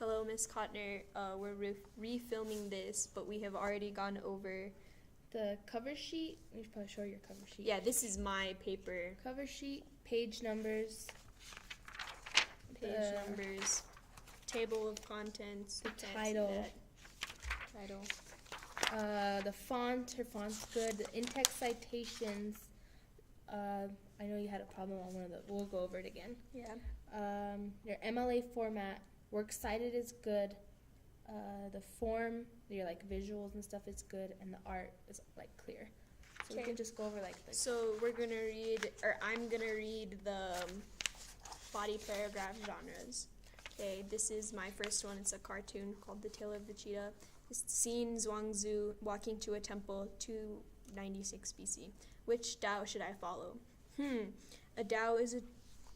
Hello, Miss Kotner. We're refilming this, but we have already gone over. The cover sheet, you should probably show your cover sheet. Yeah, this is my paper. Cover sheet, page numbers, table of contents, the title. The font, her font's good. The in-text citations, I know you had a problem on one of the, we'll go over it again. Yeah. Your MLA format, works cited is good. The form, your like visuals and stuff is good, and the art is like clear. So we can just go over like the. So we're gonna read, or I'm gonna read the body paragraph genres. Okay, this is my first one. It's a cartoon called The Tale of the Cheetah. It's seen Zhuangzi walking to a temple 296 BC. Which Tao should I follow? A Tao is a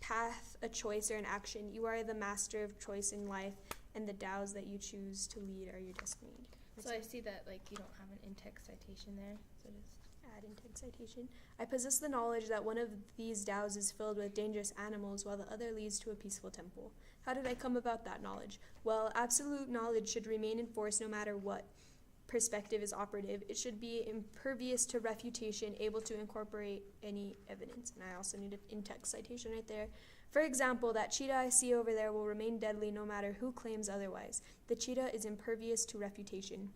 path, a choice, or an action. You are the master of choice in life, and the Taos that you choose to lead are your destiny. So I see that like you don't have an in-text citation there, so just add in-text citation. I possess the knowledge that one of these Taos is filled with dangerous animals, while the other leads to a peaceful temple. How did I come about that knowledge? Well, absolute knowledge should remain in force no matter what perspective is operative. It should be impervious to refutation, able to incorporate any evidence. And I also need an in-text citation right there. For example, that cheetah I see over there will remain deadly no matter who claims otherwise. The cheetah is impervious to refutation.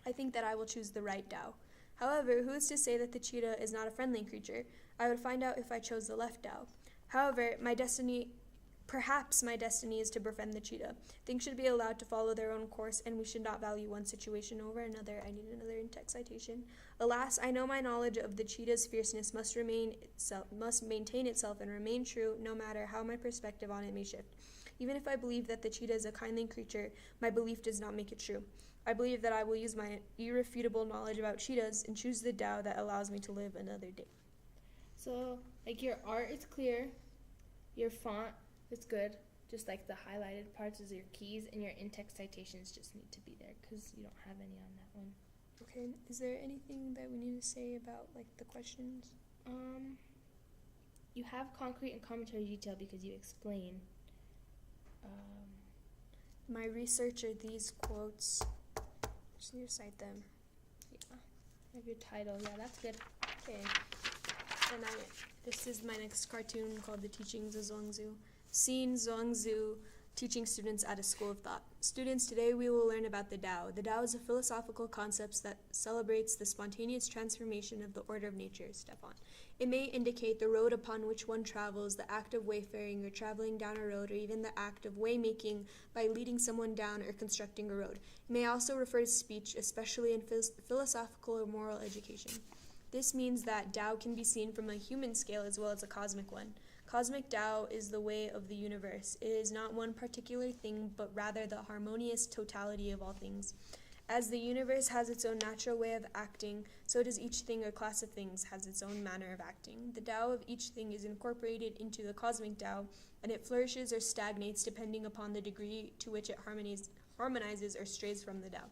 I think that I will choose the right Tao. However, who is to say that the cheetah is not a friendly creature? I would find out if I chose the left Tao. However, perhaps my destiny is to befriend the cheetah. Things should be allowed to follow their own course, and we should not value one situation over another. I need another in-text citation. Alas, I know my knowledge of the cheetah's fierceness must maintain itself and remain true, no matter how my perspective on it may shift. Even if I believe that the cheetah is a kindly creature, my belief does not make it true. I believe that I will use my irrefutable knowledge about cheetahs and choose the Tao that allows me to live another day. So, like your art is clear, your font is good, just like the highlighted parts is your keys, and your in-text citations just need to be there because you don't have any on that one. Okay, is there anything that we need to say about like the questions? You have concrete and commentary detail because you explain. My research are these quotes. Just need to cite them. Yeah. Have your title. Yeah, that's good. Okay. And this is my next cartoon called The Teachings of Zhuangzi. Seen Zhuangzi teaching students at a school of thought. Students, today we will learn about the Tao. The Tao is a philosophical concept that celebrates the spontaneous transformation of the order of nature. Stefan. It may indicate the road upon which one travels, the act of wayfaring or traveling down a road, or even the act of waymaking by leading someone down or constructing a road. It may also refer to speech, especially in philosophical or moral education. This means that Tao can be seen from a human scale as well as a cosmic one. Cosmic Tao is the way of the universe. It is not one particular thing, but rather the harmonious totality of all things. As the universe has its own natural way of acting, so does each thing or class of things has its own manner of acting. The Tao of each thing is incorporated into the cosmic Tao, and it flourishes or stagnates depending upon the degree to which it harmonizes or strays from the Tao.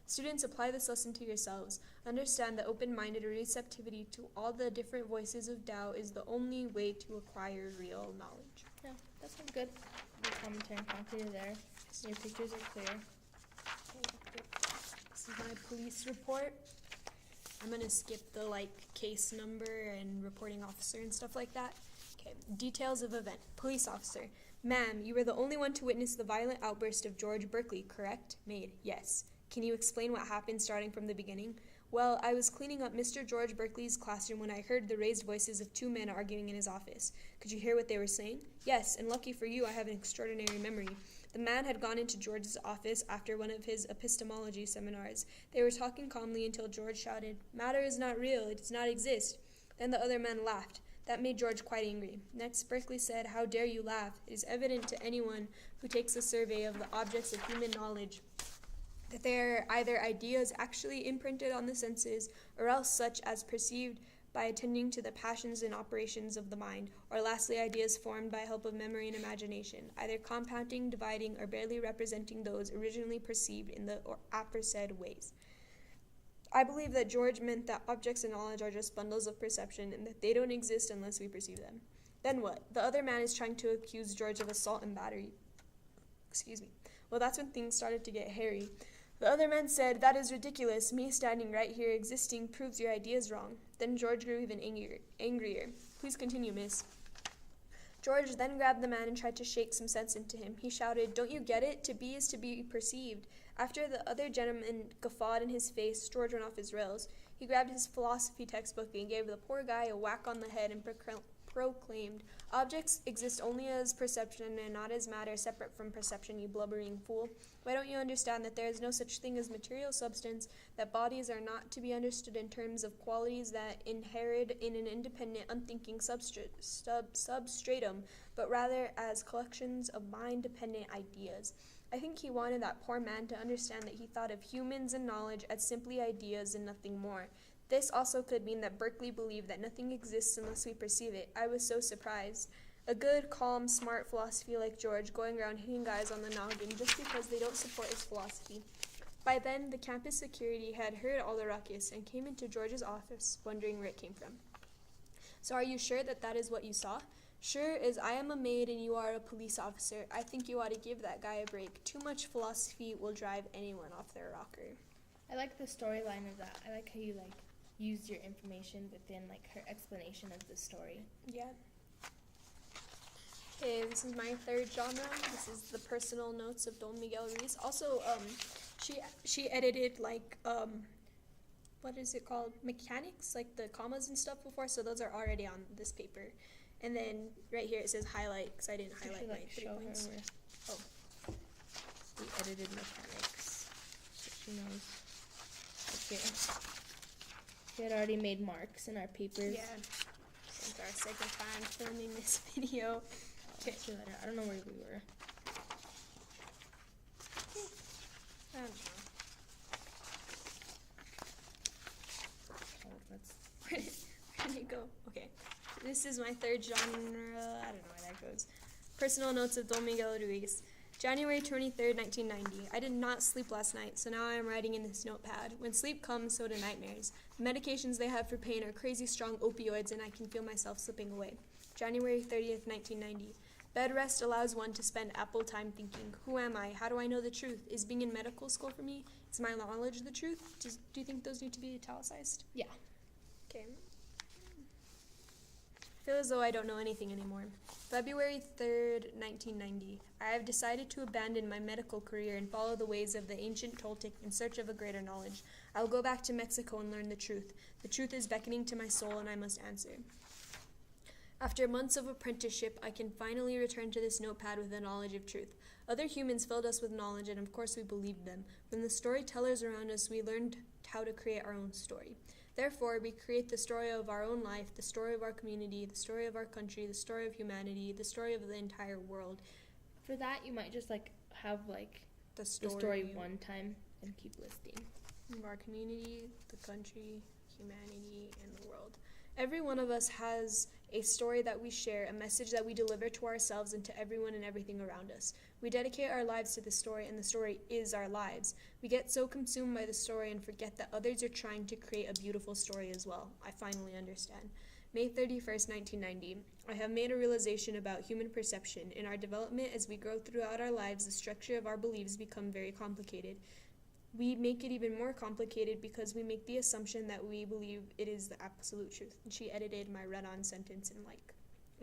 Students, apply this lesson to yourselves. Understand that open-minded receptivity to all the different voices of Tao is the only way to acquire real knowledge. Yeah, that sounds good. Your commentary and concrete are there. Your pictures are clear. This is my police report. I'm going to skip the case number and reporting officer and stuff like that. Okay, details of event. Police officer. Ma'am, you were the only one to witness the violent outburst of George Berkeley, correct? Maid. Yes. Can you explain what happened starting from the beginning? Well, I was cleaning up Mr. George Berkeley's classroom when I heard the raised voices of two men arguing in his office. Could you hear what they were saying? Yes, and lucky for you, I have an extraordinary memory. The man had gone into George's office after one of his epistemology seminars. They were talking calmly until George shouted, "Matter is not real, it does not exist." Then the other man laughed. That made George quite angry. Next, Berkeley said, "How dare you laugh? It is evident to anyone who takes a survey of the objects of human knowledge that they are either ideas actually imprinted on the senses, or else such as perceived by attending to the passions and operations of the mind, or lastly ideas formed by help of memory and imagination, either compounding, dividing, or barely representing those originally perceived in the aforesaid ways." I believe that George meant that objects of knowledge are just bundles of perception, and that they don't exist unless we perceive them. Then what? The other man is trying to accuse George of assault and battery. Well, that's when things started to get hairy. The other men said, "That is ridiculous. Me standing right here existing proves your idea's wrong." Then George grew even angrier. "Please continue, miss." George then grabbed the man and tried to shake some sense into him. He shouted, "Don't you get it? To be is to be perceived." After the other gentleman guffawed in his face, George went off his rails. He grabbed his philosophy textbook and gave the poor guy a whack on the head and proclaimed, "Objects exist only as perception and not as matter separate from perception, you blubbering fool. Why don't you understand that there is no such thing as material substance, that bodies are not to be understood in terms of qualities that inherit in an independent, unthinking substratum, but rather as collections of mind-dependent ideas?" I think he wanted that poor man to understand that he thought of humans and knowledge as simply ideas and nothing more. This also could mean that Berkeley believed that nothing exists unless we perceive it. I was so surprised. A good, calm, smart philosophy like George going around hitting guys on the noggin just because they don't support his philosophy. By then, the campus security had heard all the ruckus and came into George's office, wondering where it came from. "So are you sure that that is what you saw?" "Sure as I am a maid and you are a police officer. I think you ought to give that guy a break. Too much philosophy will drive anyone off their rocker." I like the storyline of that. I like how you use your information within her explanation of the story. Yeah. Okay, this is my third genre. This is the personal notes of Don Miguel Ruiz. Also, she edited what is it called? Mechanics, like the commas and stuff before. So those are already on this paper. And then right here it says highlight because I didn't highlight my 3 points. We edited mechanics, so she knows. Okay. We had already made marks in our papers. Yeah. This is our second time filming this video. Okay. I don't know where we were. I don't know. Where did it go? Okay. This is my third genre. I don't know where that goes. Personal notes of Don Miguel Ruiz. January 23rd, 1990. I did not sleep last night, so now I am writing in this notepad. When sleep comes, so do nightmares. The medications they have for pain are crazy strong opioids, and I can feel myself slipping away. January 30th, 1990. Bed rest allows one to spend ample time thinking. Who am I? How do I know the truth? Is being in medical school for me? Is my knowledge the truth? Do you think those need to be italicized? Yeah. Okay. I feel as though I don't know anything anymore. February 3rd, 1990. I have decided to abandon my medical career and follow the ways of the ancient Toltec in search of a greater knowledge. I will go back to Mexico and learn the truth. The truth is beckoning to my soul, and I must answer. After months of apprenticeship, I can finally return to this notepad with the knowledge of truth. Other humans filled us with knowledge, and of course we believed them. When the storytellers around us, we learned how to create our own story. Therefore, we create the story of our own life, the story of our community, the story of our country, the story of humanity, the story of the entire world. For that, you might just have the story one time and keep listing. Of our community, the country, humanity, and the world. Every one of us has a story that we share, a message that we deliver to ourselves and to everyone and everything around us. We dedicate our lives to the story, and the story is our lives. We get so consumed by the story and forget that others are trying to create a beautiful story as well. I finally understand. May 31st, 1990. I have made a realization about human perception. In our development, as we grow throughout our lives, the structure of our beliefs become very complicated. We make it even more complicated because we make the assumption that we believe it is the absolute truth. And she edited my read-on sentence and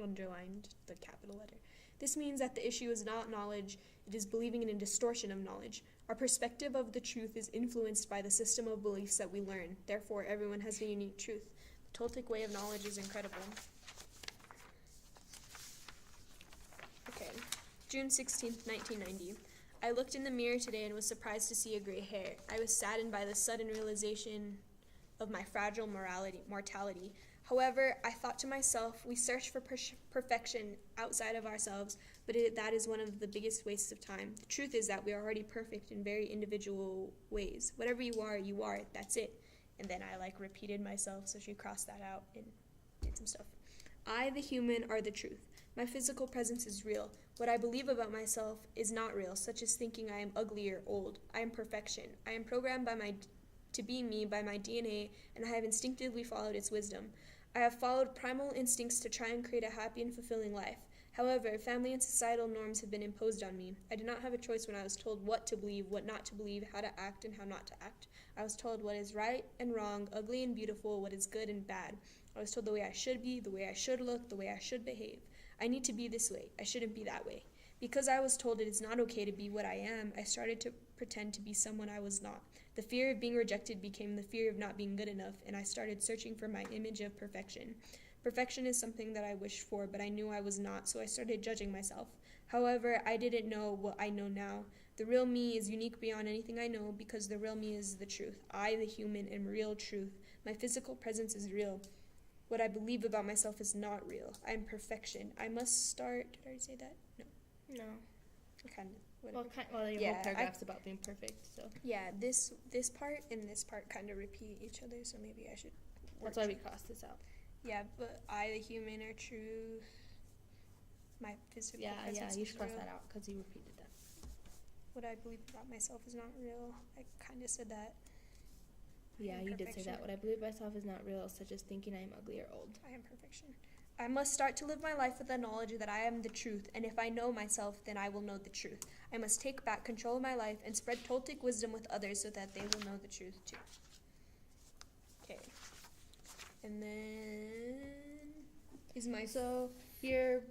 underlined the capital letter. This means that the issue is not knowledge, it is believing in a distortion of knowledge. Our perspective of the truth is influenced by the system of beliefs that we learn. Therefore, everyone has a unique truth. The Toltec way of knowledge is incredible. Okay, June 16th, 1990. I looked in the mirror today and was surprised to see a gray hair. I was saddened by the sudden realization of my fragile mortality. However, I thought to myself, we search for perfection outside of ourselves, but that is one of the biggest wastes of time. The truth is that we are already perfect in very individual ways. Whatever you are, that's it. And then I repeated myself, so she crossed that out and did some stuff. I, the human, are the truth. My physical presence is real. What I believe about myself is not real, such as thinking I am ugly or old. I am perfection. I am programmed to be me by my DNA, and I have instinctively followed its wisdom. I have followed primal instincts to try and create a happy and fulfilling life. However, family and societal norms have been imposed on me. I did not have a choice when I was told what to believe, what not to believe, how to act, and how not to act. I was told what is right and wrong, ugly and beautiful, what is good and bad. I was told the way I should be, the way I should look, the way I should behave. I need to be this way. I shouldn't be that way. Because I was told it is not okay to be what I am, I started to pretend to be someone I was not. The fear of being rejected became the fear of not being good enough, and I started searching for my image of perfection. Perfection is something that I wished for, but I knew I was not, so I started judging myself. However, I didn't know what I know now. The real me is unique beyond anything I know because the real me is the truth. I, the human, am real truth. My physical presence is real. What I believe about myself is not real. I am perfection. I must start. Did I already say that? No. No. Kind of. Well, your Yeah, whole paragraph's about being perfect, so Yeah, this part and this part kind of repeat each other, so maybe I should. that's why we crossed this out. Yeah, but I, the human, are truth. My physical presence You is should cross real. that out because you repeated that. What I believe about myself is not real. I kind of said that. Yeah, am you did say perfection. that. What I believe myself is not real, such as thinking I am ugly or old. I am perfection. I must start to live my life with the knowledge that I am the truth, and if I know myself, then I will know the truth. I must take back control of my life and spread Toltec wisdom with others so that they will know the truth too. Okay. And then is my So here,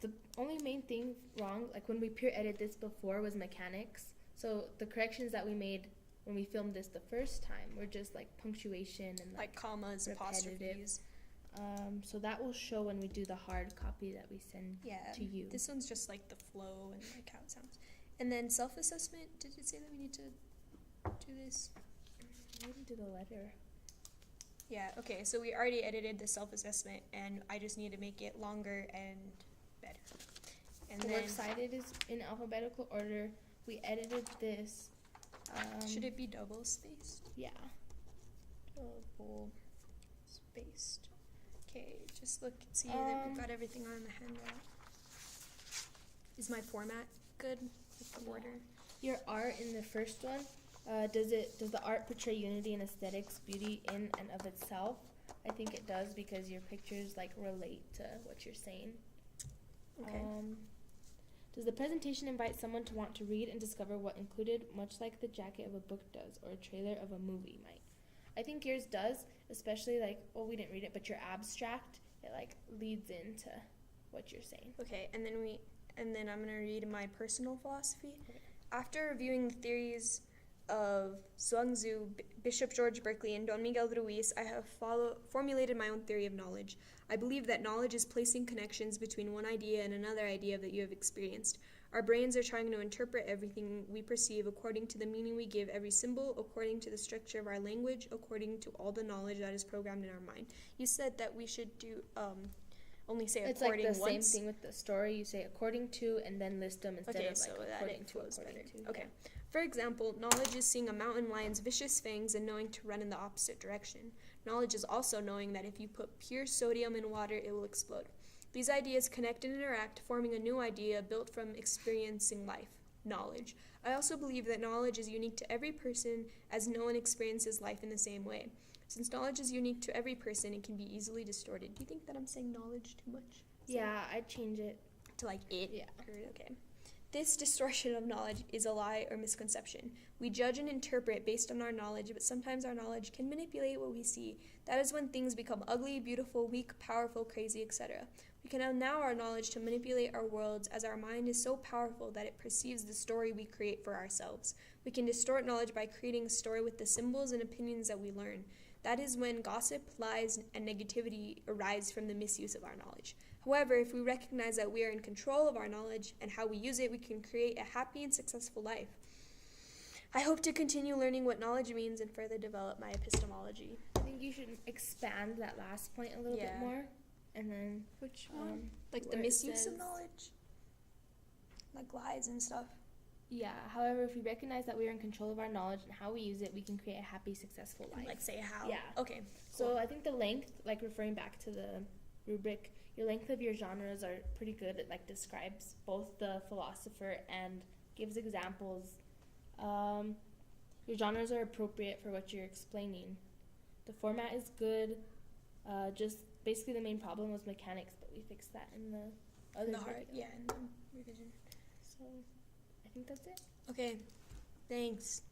the only main thing wrong, like when we peer edited this before, was mechanics. So the corrections that we made when we filmed this the first time were just like punctuation and like commas, repetitive. apostrophes. So that will show when we do the hard copy that we send Yeah. to you. This one's just like the flow and like how it sounds. And then self-assessment. Did it say that we need to do this? We didn't do the letter. Yeah. Okay. So we already edited the self-assessment, and I just need to make it longer and better. And The then works cited is in alphabetical order. We edited this. should it be double spaced? Yeah. Double spaced. Okay. Just look. See that we've got everything on the handout. Is my format good? With the order. Your art in the first one, does the art portray unity and aesthetics, beauty in and of itself? I think it does because your pictures like relate to what you're saying. Okay. Does the presentation invite someone to want to read and discover what included, much like the jacket of a book does or a trailer of a movie might? I think yours does, especially like, well, we didn't read it, but your abstract, it like leads into what you're saying. Okay. And then I'm gonna read my personal philosophy. Okay. After reviewing the theories of Zhuangzi, Bishop George Berkeley, and Don Miguel Ruiz, I have formulated my own theory of knowledge. I believe that knowledge is placing connections between one idea and another idea that you have experienced. Our brains are trying to interpret everything we perceive according to the meaning we give every symbol, according to the structure of our language, according to all the knowledge that is programmed in our mind. You said that we should do only say It's like according the same once. thing with the story. You say according to and then list them instead Okay, of like so that according it to, flows according better. to. Okay. For example, knowledge is seeing a mountain lion's vicious fangs and knowing to run in the opposite direction. Knowledge is also knowing that if you put pure sodium in water, it will explode. These ideas connect and interact, forming a new idea built from experiencing life, knowledge. I also believe that knowledge is unique to every person, as no one experiences life in the same way. Since knowledge is unique to every person, it can be easily distorted. Do you think that I'm saying knowledge too much? Yeah, I'd change it. To like it? Yeah. Okay. This distortion of knowledge is a lie or misconception. We judge and interpret based on our knowledge, but sometimes our knowledge can manipulate what we see. That is when things become ugly, beautiful, weak, powerful, crazy, etc. We can allow our knowledge to manipulate our worlds, as our mind is so powerful that it perceives the story we create for ourselves. We can distort knowledge by creating a story with the symbols and opinions that we learn. That is when gossip, lies, and negativity arise from the misuse of our knowledge. However, if we recognize that we are in control of our knowledge and how we use it, we can create a happy and successful life. I hope to continue learning what knowledge means and further develop my epistemology. I think you should expand that last point a little bit Yeah. more, and then Which one? Like the where it misuse of says- knowledge? Like lies and stuff. Yeah. However, if we recognize that we are in control of our knowledge and how we use it, we can create a happy, successful life. Like say how. Yeah. Okay. So I think the length, like referring back to the rubric, your length of your genres are pretty good. It like describes both the philosopher and gives examples. Your genres are appropriate for what you're explaining. The format is good. Just basically the main problem was mechanics, but we fixed that in the Others in the are hard, good. yeah, in the revision. So I think that's it. Okay, thanks.